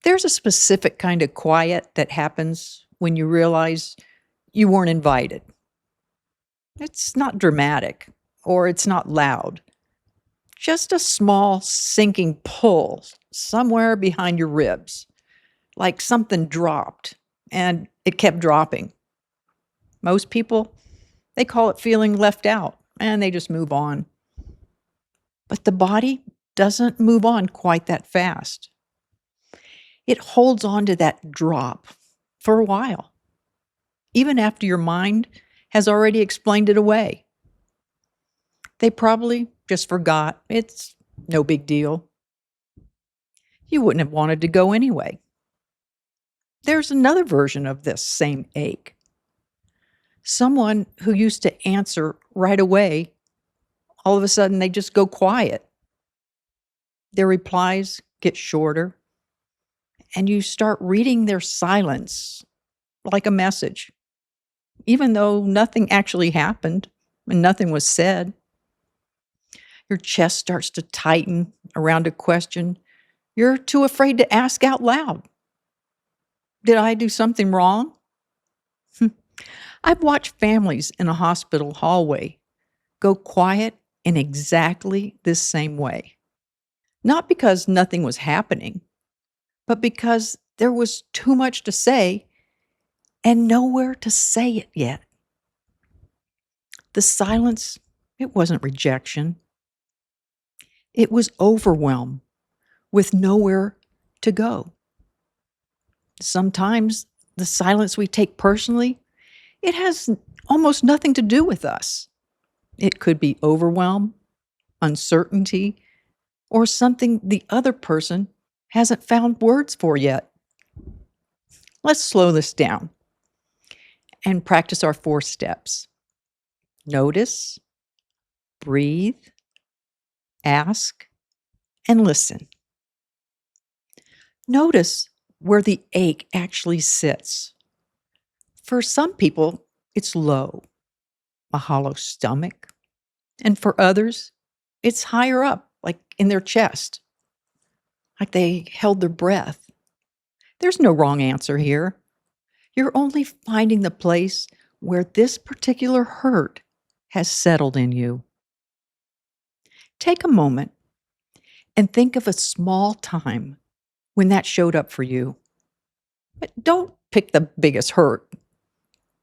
There's a specific kind of quiet that happens when you realize you weren't invited. It's not dramatic or it's not loud, just a small sinking pull somewhere behind your ribs, like something dropped and it kept dropping. Most people, they call it feeling left out and they just move on. But the body doesn't move on quite that fast. It holds on to that drop for a while, even after your mind has already explained it away. They probably just forgot. It's no big deal. You wouldn't have wanted to go anyway. There's another version of this same ache. Someone who used to answer right away, all of a sudden they just go quiet. Their replies get shorter, and you start reading their silence like a message, even though nothing actually happened and nothing was said. Your chest starts to tighten around a question you're too afraid to ask out loud. Did I do something wrong? I've watched families in a hospital hallway go quiet in exactly this same way. Not because nothing was happening, but because there was too much to say and nowhere to say it yet. The silence, it wasn't rejection. It was overwhelm with nowhere to go. Sometimes the silence we take personally, it has almost nothing to do with us. It could be overwhelm, uncertainty, or something the other person hasn't found words for yet. Let's slow this down and practice our 4 steps. Notice, breathe, ask, and listen. Notice where the ache actually sits. For some people, it's low, a hollow stomach, and for others, it's higher up, like in their chest, like they held their breath. There's no wrong answer here. You're only finding the place where this particular hurt has settled in you. Take a moment and think of a small time when that showed up for you. But don't pick the biggest hurt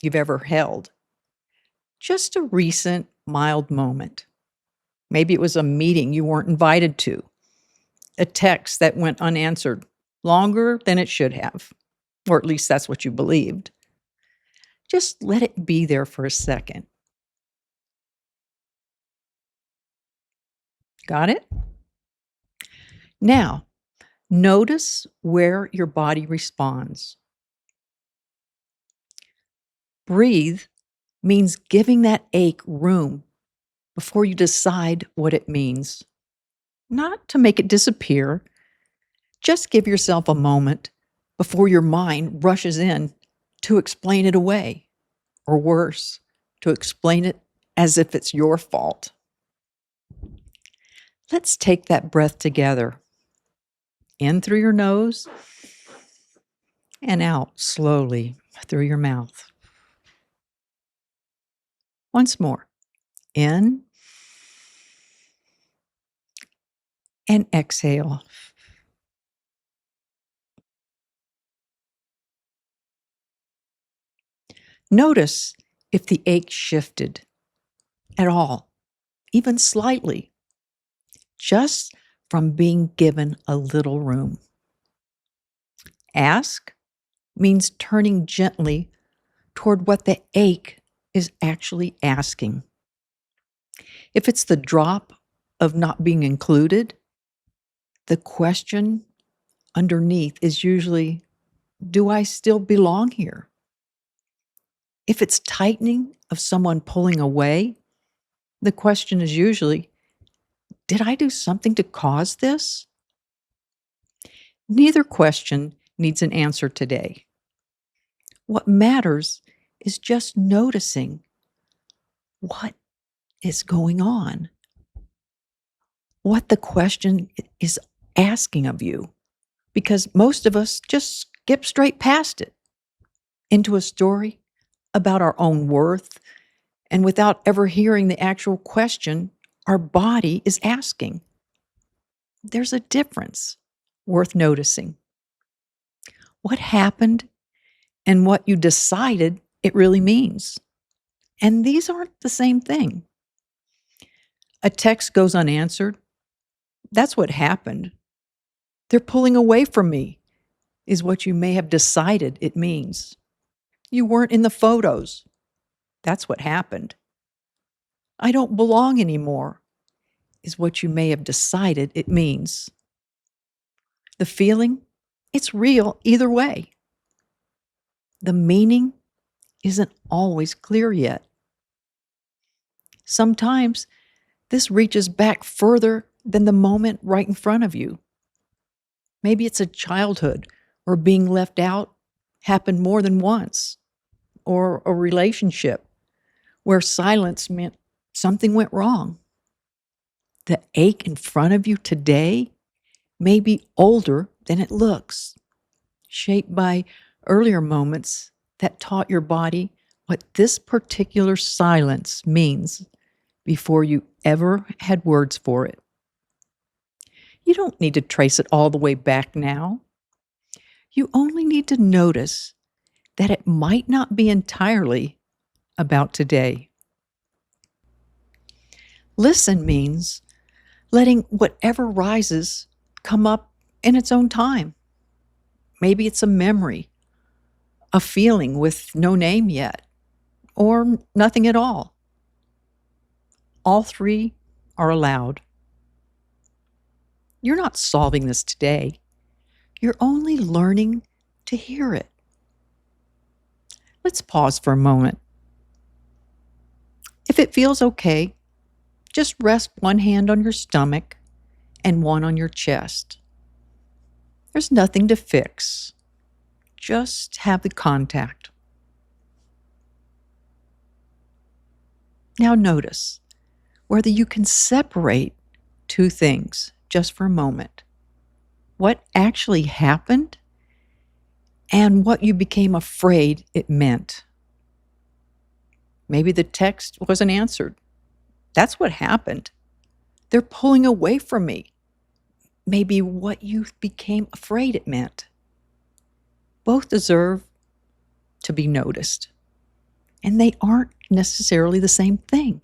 you've ever held. Just a recent, mild moment. Maybe it was a meeting you weren't invited to, a text that went unanswered longer than it should have, or at least that's what you believed. Just let it be there for a second. Got it? Now, notice where your body responds. Breathe means giving that ache room before you decide what it means. Not to make it disappear. Just give yourself a moment before your mind rushes in to explain it away, or worse, to explain it as if it's your fault. Let's take that breath together. In through your nose and out slowly through your mouth. Once more. In and exhale. Notice if the ache shifted at all, even slightly, just from being given a little room. Ask means turning gently toward what the ache is actually asking. If it's the drop of not being included, the question underneath is usually, do I still belong here? If it's tightening of someone pulling away, the question is usually, did I do something to cause this? Neither question needs an answer today. What matters is just noticing what is going on, what the question is asking of you. because most of us just skip straight past it into a story about our own worth and without ever hearing the actual question our body is asking. There's a difference worth noticing. What happened and what you decided it really means. And these aren't the same thing. A text goes unanswered. That's what happened. They're pulling away from me, is what you may have decided it means. You weren't in the photos. That's what happened. I don't belong anymore, is what you may have decided it means. The feeling, it's real either way. The meaning isn't always clear yet. Sometimes this reaches back further than the moment right in front of you. Maybe it's a childhood or being left out happened more than once, or a relationship where silence meant something went wrong. The ache in front of you today may be older than it looks, shaped by earlier moments that taught your body what this particular silence means before you ever had words for it. You don't need to trace it all the way back now. You only need to notice that it might not be entirely about today. Listen means letting whatever rises come up in its own time. Maybe it's a memory, a feeling with no name yet, or nothing at all. All three are allowed. You're not solving this today. You're only learning to hear it. Let's pause for a moment. If it feels okay, just rest one hand on your stomach and one on your chest. There's nothing to fix. Just have the contact. Now notice whether you can separate two things just for a moment. What actually happened and what you became afraid it meant. Maybe the text wasn't answered. That's what happened. They're pulling away from me. Maybe what you became afraid it meant. Both deserve to be noticed. And they aren't necessarily the same thing.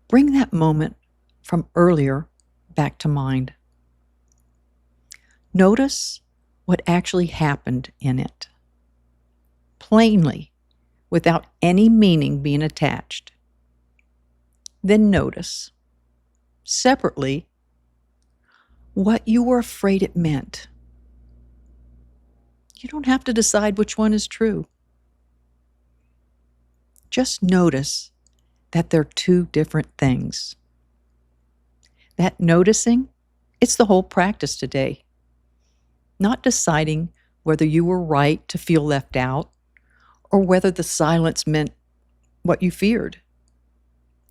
Bring that moment from earlier back to mind. Notice what actually happened in it. Plainly, without any meaning being attached. Then notice, separately, what you were afraid it meant. You don't have to decide which one is true. Just notice that they're two different things. That noticing, it's the whole practice today. Not deciding whether you were right to feel left out or whether the silence meant what you feared.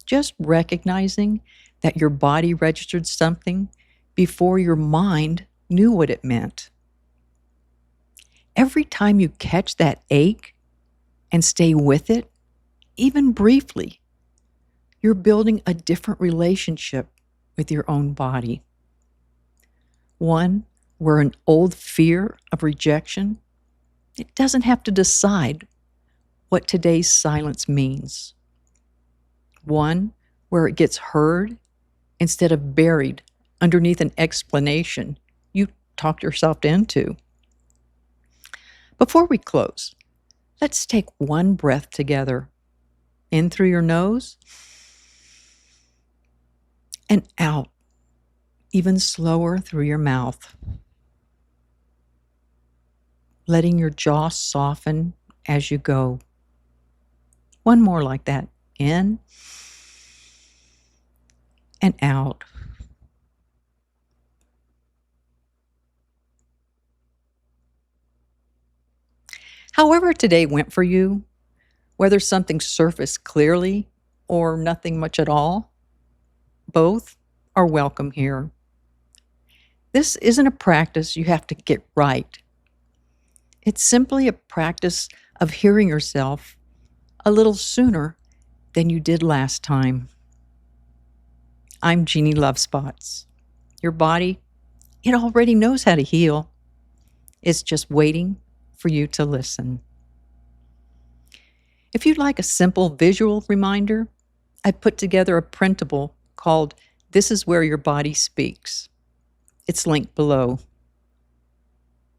Just recognizing that your body registered something before your mind knew what it meant. Every time you catch that ache and stay with it, even briefly, you're building a different relationship with your own body. One where an old fear of rejection, it doesn't have to decide what today's silence means. One where it gets heard instead of buried underneath an explanation you talked yourself into. Before we close, let's take one breath together. In through your nose and out, even slower through your mouth. Letting your jaw soften as you go. One more like that. In and out. However today went for you, whether something surfaced clearly or nothing much at all, both are welcome here. This isn't a practice you have to get right. It's simply a practice of hearing yourself a little sooner than you did last time. I'm Jeanne Lovespots. Your body, it already knows how to heal. It's just waiting for you to listen. If you'd like a simple visual reminder, I put together a printable called This Is Where Your Body Speaks. It's linked below.